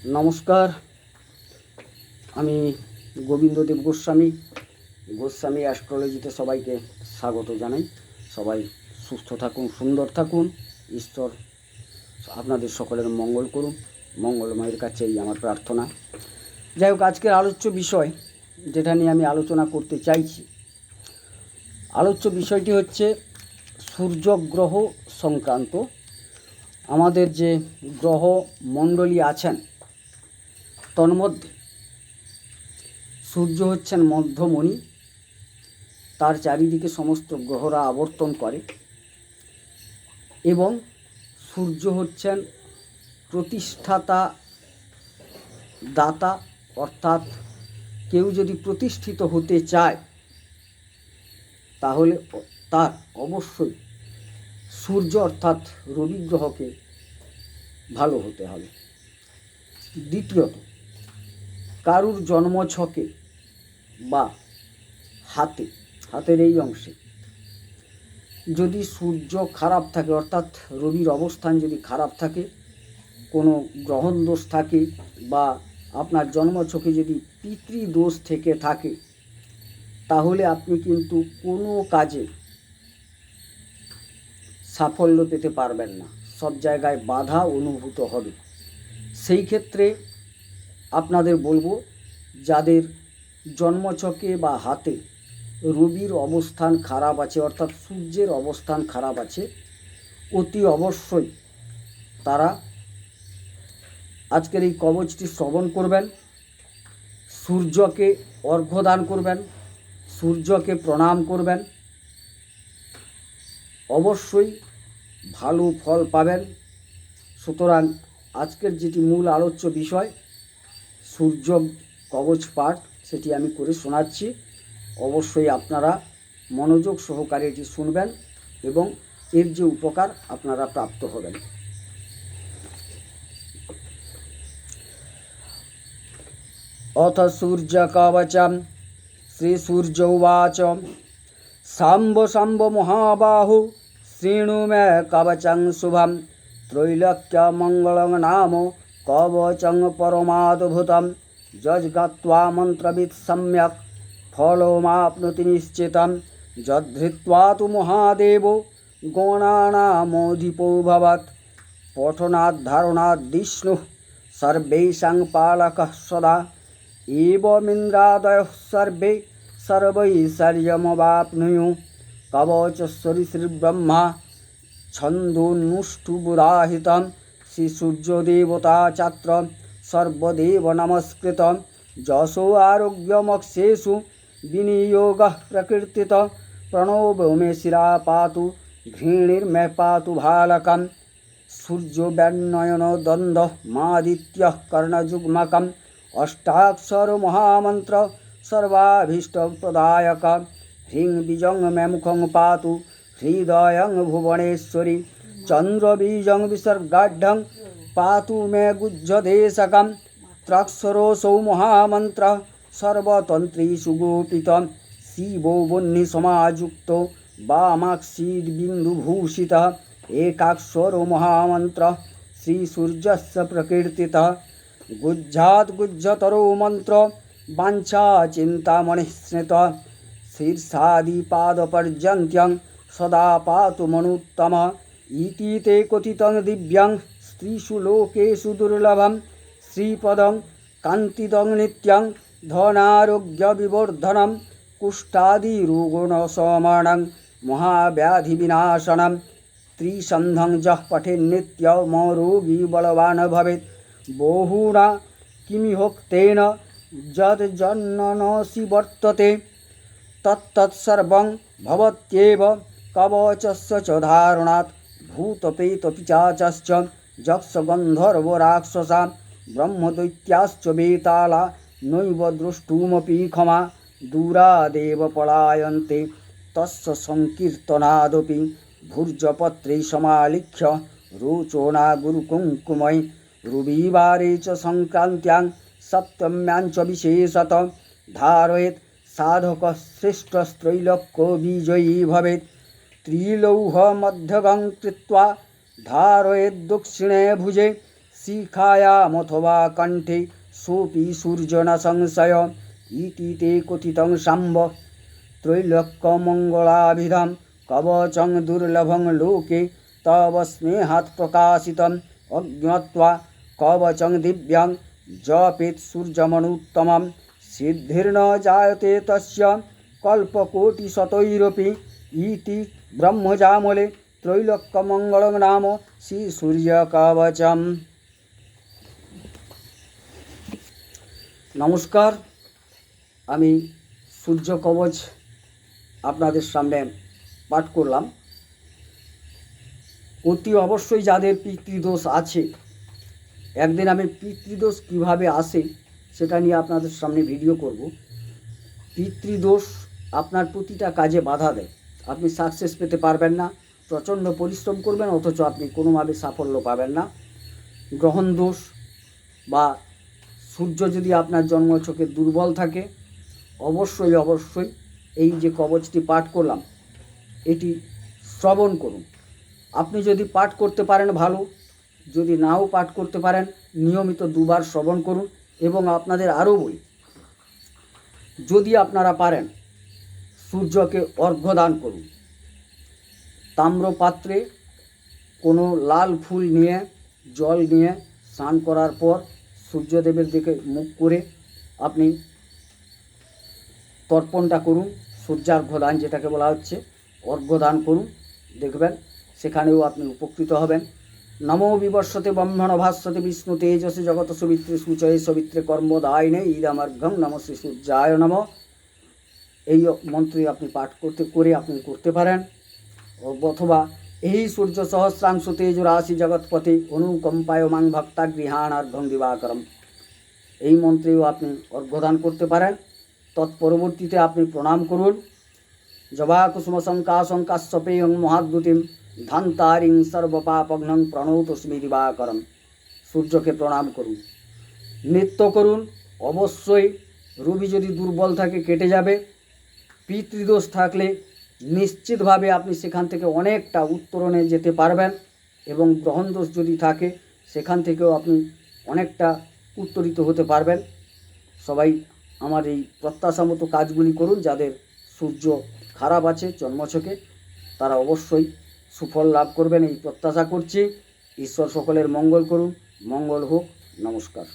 নমস্কার, আমি গোবিন্দদেব গোস্বামী অ্যাস্ট্রোলজিতে সবাইকে স্বাগত জানাই। সবাই সুস্থ থাকুন, সুন্দর থাকুন, ঈশ্বর আপনাদের সকলের মঙ্গল করুন, মঙ্গলময়ের কাছে এই আমার প্রার্থনা। যাই হোক, আজকের আলোচ্য বিষয় যেটা নিয়ে আমি আলোচনা করতে চাইছি, আলোচ্য বিষয়টি হচ্ছে সূর্যগ্রহ সংক্রান্ত। আমাদের যে গ্রহ মণ্ডলী আছেন তন্মধ্যে সূর্য হচ্ছেন মধ্যমণি, তার চারিদিকে সমস্ত গ্রহরা আবর্তন করে এবং সূর্য হচ্ছেন প্রতিষ্ঠাতা দাতা, অর্থাৎ কেউ যদি প্রতিষ্ঠিত হতে চায় তাহলে তার অবশ্যই সূর্য অর্থাৎ রবি গ্রহকে ভালো হতে হবে। দ্বিতীয়ত, কারুর জন্মছকে বা হাতের এই অংশে যদি সূর্য খারাপ থাকে, অর্থাৎ রবির অবস্থান যদি খারাপ থাকে, কোনো গ্রহণ দোষ থাকে বা আপনার জন্মছকে যদি পিতৃদোষ থেকে থাকে, তাহলে আপনি কিন্তু কোনো কাজে সাফল্য পেতে পারবেন না, সব জায়গায় বাধা অনুভূত হবে। সেই ক্ষেত্রে আপনাদের বলবো, যাদের জন্মছকে বা হাতে রবির অবস্থান খারাপ আছে, অর্থাৎ সূর্যের অবস্থান খারাপ আছে, অতি অবশ্যই তারা আজকের এই কবচটি শ্রবণ করবেন, সূর্যকে অর্ঘ্য দান করবেন, সূর্যকে প্রণাম করবেন, অবশ্যই ভালো ফল পাবেন। সুতরাং আজকের যেটি মূল আলোচ্য বিষয় সূর্য কবচ পাঠ, সেটি আমি করে শোনাচ্ছি। অবশ্যই আপনারা মনোযোগ সহকারে এটি শুনবেন এবং এর যে উপকার আপনারা প্রাপ্ত হবেন। অথ সূর্য কবচম শ্রী সূর্য উবাচ শাম্ব শাম্ব মহাবাহু শৃণু মে কবচং শুভম ত্রৈলোক্য মঙ্গলং নাম কবচং পরমাদ্ভুতম যজ্ঞত্বা মন্ত্রবিদ সম্যক ফলমাপ্নোতি নিশ্চিতম যদ্ধৃত্বা তু মহাদেব গণানামোধিপো ভবৎ পঠনাদ্ধারণাদ্ সর্বেষাং পালকঃ সদা एवमिन्द्रादयः सर्वे सर्वैश्वर्यमवाप्नुयुः कवचस्य श्रीब्रह्मा छन्दोन्नुष्टुबुधाहितं श्रीसूर्यदेवता चात्र सर्वदेव नमस्कृतं यशो आरोग्यमक्षेषु विनियोगः प्रकीर्तितः प्रणवो मे शिरा पातु घृणिर्मे पातु भालकं सूर्योऽव्यनयनो द्वन्द्वः मादित्यः कर्णजुग्मकम् अष्टाक्षर महामंत्र सर्वाभीष्टप्रदायक ह्रीं बीजं मे मुखं पातु हृदयं भुवनेश्वरी चंद्रबीजं विसर्गाढ्यं पातु मे गुज्जदेशकं त्राक्षरोऽसौ महामंत्र सर्वतन्त्रीषु गोपितं शिवो वह्निसमायुक्तो वामाक्षीर्बिन्दुभूषितः एकाक्षरो महामंत्र श्रीसूर्यस्य प्रकीर्तितः गुज्जात् गुज्जतरो मंत्र वाञ्छा चिंतामणिस्मृत शीर्षादिपादपर्यन्त्यं सदा पातु मनुत्तम इति ते कथितं दिव्यं स्त्रीषु लोकेषु दुर्लभं श्रीपदं कान्तिदं नित्यं धनारोग्यविवर्धनं कुष्ठादिरोगनाशमनं महाव्याधिविनाशनं त्रिसन्धं यः पठेन्नित्यमरोगी बलवान् भवेत् बहुना किमिहोक्तेन यद्जन्ननसि वर्तते तत्तत्सर्वं भवत्येव कवचस्य च धारणात् भूतप्रेतपिशाचश्च यक्षगन्धर्वराक्षसा ब्रह्मदैत्याश्च वेताला नैव द्रष्टुमपि क्षमा दूरादेव पलायन्ते तस्य संकीर्तनादपि भुर्जपत्रे समालिख्य रोचोना गुरुकुङ्कुमयि रविवारे च संक्रान्त्यां सप्तम्यां च विशेषतः धारयेत् साधकः श्रेष्ठस्त्रैलोक्यो विजयी भवेत् त्रिलौहमध्यगं कृत्वा धारयेत् दक्षिणे भुजे শিখায়ামথবা কণ্ঠে সোপি সূর্য ন সংশয় ইতি তে কথিতং শাম্ব ত্রৈলোক্যমঙ্গলাভিধম কবচং দুর্লভং লোকে তব স্নেহাৎ প্রকাশিতম অজ্ঞাত্বা কবচং দিব্যাং জপেত সূর্যমনুত্তমম সিদ্ধির্ন জায়তে তস্য কল্পকোটিশতৈরপি ইতি ব্রহ্মজামলে ত্রৈলোক্যমঙ্গলং নাম শ্রী সূর্যকবচম। নমস্কার, আমি সূর্য কবচ আপনাদের সামনে পাঠ করলাম। অতি অবশ্যই যাদের পিতৃদোষ আছে, একদিন আমি পিতৃদোষ কিভাবে আসে সেটা নিয়ে আপনাদের সামনে ভিডিও করব। পিতৃদোষ আপনার প্রতিটা কাজে বাধা দেয়, আপনি সাকসেস পেতে পারবেন না, প্রচণ্ড পরিশ্রম করবেন অথচ আপনি কোনোভাবে সাফল্য পাবেন না। গ্রহণ দোষ বা সূর্য যদি আপনার জন্মছকে দুর্বল থাকে, অবশ্যই অবশ্যই এই যে কবচটি পাঠ করলাম এটি শ্রবণ করুন। আপনি যদি পাঠ করতে পারেন ভালো, যদি নাও পাঠ করতে পারেন নিয়মিত 2 বার শ্রবণ করুন। এবং আপনাদের আরও বলি, যদি আপনারা পারেন সূর্যকে অর্ঘ্য দান করুন। তাম্র পাত্রে কোনো লাল ফুল নিয়ে জল নিয়ে স্নান করার পর সূর্যদেবের দিকে মুখ করে আপনি তর্পণটা করুন, সূর্যার্ঘ্য দান যেটাকে বলা হচ্ছে, অর্ঘ্য দান করুন, দেখবেন সেখানেও আপনি উপকৃত হবেন। নমো বিবর্ষতে ব্রহ্মণ ভাস্বতে বিষ্ণু তেজসে জগত সবিত্রে সূচয়ে সবিত্রে কর্মদায়িনে ইদামার্ঘম নম শ্রী সূর্যায় নম। এই মন্ত্রী আপনি পাঠ আপনি করতে পারেন। অথবা এই সূর্য সহস্রাংশ তেজ রাশি জগৎপতি অনুকম্পায় মাং ভক্তা গৃহাণার্ঘং দিবাকরম, এই মন্ত্রেও আপনি অর্ঘ্যদান করতে পারেন। তৎপরবর্তীতে আপনি প্রণাম করুন। জবা কুসুম শঙ্কাশঙ্কাশ্যপেয়ং মহাদ্যুতিম ধান্তারিং সর্বপাপঘ্নং প্রণতস্মি দিবাকরম, সূর্যকে প্রণাম করুন, নৃত্য করুন। অবশ্যই রবি যদি দুর্বল থাকে কেটে যাবে। পিতৃদোষ থাকলে নিশ্চিতভাবে আপনি সেখান থেকে অনেকটা উত্তরণে যেতে পারবেন। এবং গ্রহণ দোষ যদি থাকে সেখান থেকেও আপনি অনেকটা উত্তরিত হতে পারবেন। সবাই আমার এই প্রত্যাশা মতো কাজগুলি করুন। যাদের সূর্য খারাপ আছে জন্মছকে তারা অবশ্যই সুফল লাভ করবেন এই প্রত্যাশা করছি। ঈশ্বর সকলের মঙ্গল করুন, মঙ্গল হোক। নমস্কার।